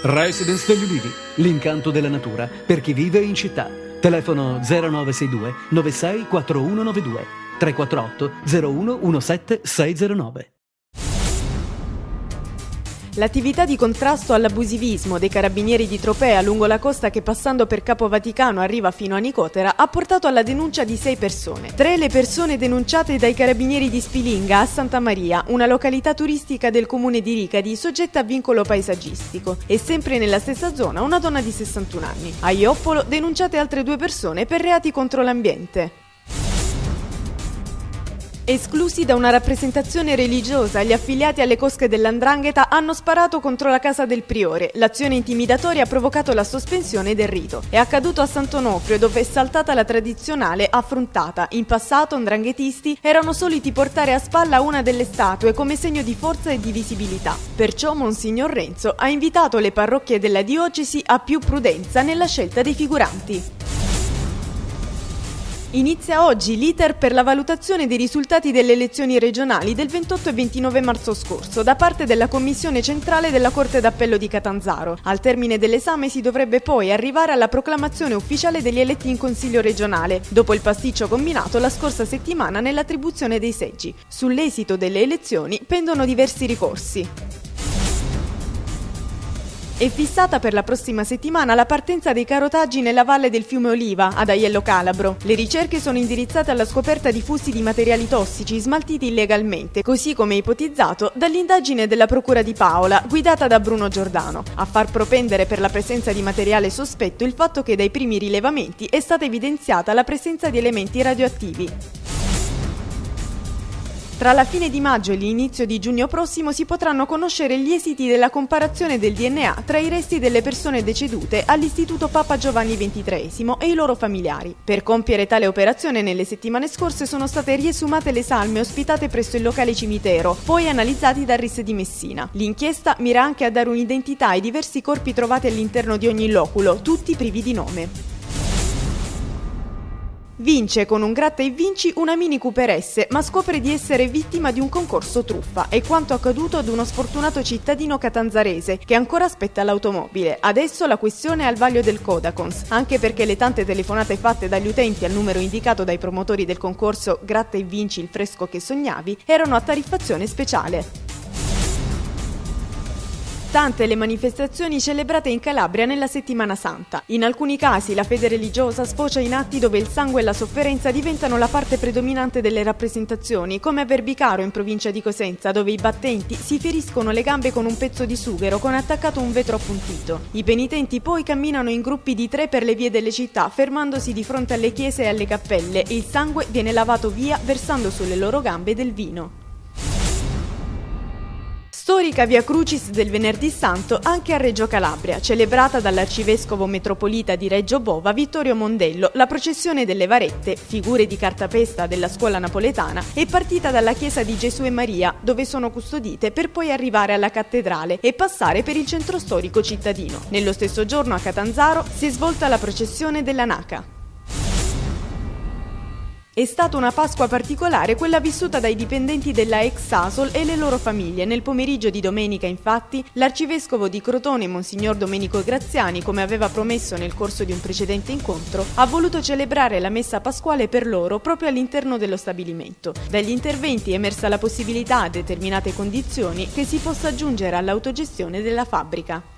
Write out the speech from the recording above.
Residence degli Ulivi, l'incanto della natura per chi vive in città. Telefono 0962 96 4192 348 01 17 609. L'attività di contrasto all'abusivismo dei carabinieri di Tropea lungo la costa che passando per Capo Vaticano arriva fino a Nicotera ha portato alla denuncia di 6 persone. 3 le persone denunciate dai carabinieri di Spilinga a Santa Maria, una località turistica del comune di Ricadi soggetta a vincolo paesaggistico, e sempre nella stessa zona una donna di 61 anni. A Ioppolo denunciate altre 2 persone per reati contro l'ambiente. Esclusi da una rappresentazione religiosa, gli affiliati alle cosche dell''Ndrangheta hanno sparato contro la casa del priore. L'azione intimidatoria ha provocato la sospensione del rito. È accaduto a Sant'Onofrio, dove è saltata la tradizionale affrontata. In passato 'ndranghetisti erano soliti portare a spalla una delle statue come segno di forza e di visibilità. Perciò Monsignor Renzo ha invitato le parrocchie della diocesi a più prudenza nella scelta dei figuranti. Inizia oggi l'iter per la valutazione dei risultati delle elezioni regionali del 28 e 29 marzo scorso da parte della Commissione Centrale della Corte d'Appello di Catanzaro. Al termine dell'esame si dovrebbe poi arrivare alla proclamazione ufficiale degli eletti in Consiglio regionale, dopo il pasticcio combinato la scorsa settimana nell'attribuzione dei seggi. Sull'esito delle elezioni pendono diversi ricorsi. È fissata per la prossima settimana la partenza dei carotaggi nella valle del fiume Oliva, ad Aiello Calabro. Le ricerche sono indirizzate alla scoperta di flussi di materiali tossici smaltiti illegalmente, così come ipotizzato dall'indagine della Procura di Paola, guidata da Bruno Giordano. A far propendere per la presenza di materiale sospetto il fatto che dai primi rilevamenti è stata evidenziata la presenza di elementi radioattivi. Tra la fine di maggio e l'inizio di giugno prossimo si potranno conoscere gli esiti della comparazione del DNA tra i resti delle persone decedute all'Istituto Papa Giovanni XXIII e i loro familiari. Per compiere tale operazione nelle settimane scorse sono state riesumate le salme ospitate presso il locale cimitero, poi analizzati dal RIS di Messina. L'inchiesta mira anche a dare un'identità ai diversi corpi trovati all'interno di ogni loculo, tutti privi di nome. Vince con un gratta e vinci una Mini Cooper S, ma scopre di essere vittima di un concorso truffa. È quanto accaduto ad uno sfortunato cittadino catanzarese che ancora aspetta l'automobile. Adesso la questione è al vaglio del Codacons, anche perché le tante telefonate fatte dagli utenti al numero indicato dai promotori del concorso Gratta e vinci il fresco che sognavi erano a tariffazione speciale. Tante le manifestazioni celebrate in Calabria nella Settimana Santa. In alcuni casi la fede religiosa sfocia in atti dove il sangue e la sofferenza diventano la parte predominante delle rappresentazioni, come a Verbicaro in provincia di Cosenza, dove i battenti si feriscono le gambe con un pezzo di sughero con attaccato un vetro appuntito. I penitenti poi camminano in gruppi di 3 per le vie delle città, fermandosi di fronte alle chiese e alle cappelle, e il sangue viene lavato via versando sulle loro gambe del vino. Storica Via Crucis del Venerdì Santo anche a Reggio Calabria, celebrata dall'arcivescovo metropolita di Reggio Bova Vittorio Mondello. La processione delle varette, figure di cartapesta della scuola napoletana, è partita dalla chiesa di Gesù e Maria, dove sono custodite, per poi arrivare alla cattedrale e passare per il centro storico cittadino. Nello stesso giorno a Catanzaro si è svolta la processione della Naca. È stata una Pasqua particolare quella vissuta dai dipendenti della ex ASOL e le loro famiglie. Nel pomeriggio di domenica, infatti, l'arcivescovo di Crotone, Monsignor Domenico Graziani, come aveva promesso nel corso di un precedente incontro, ha voluto celebrare la messa pasquale per loro proprio all'interno dello stabilimento. Dagli interventi è emersa la possibilità, a determinate condizioni, che si possa giungere all'autogestione della fabbrica.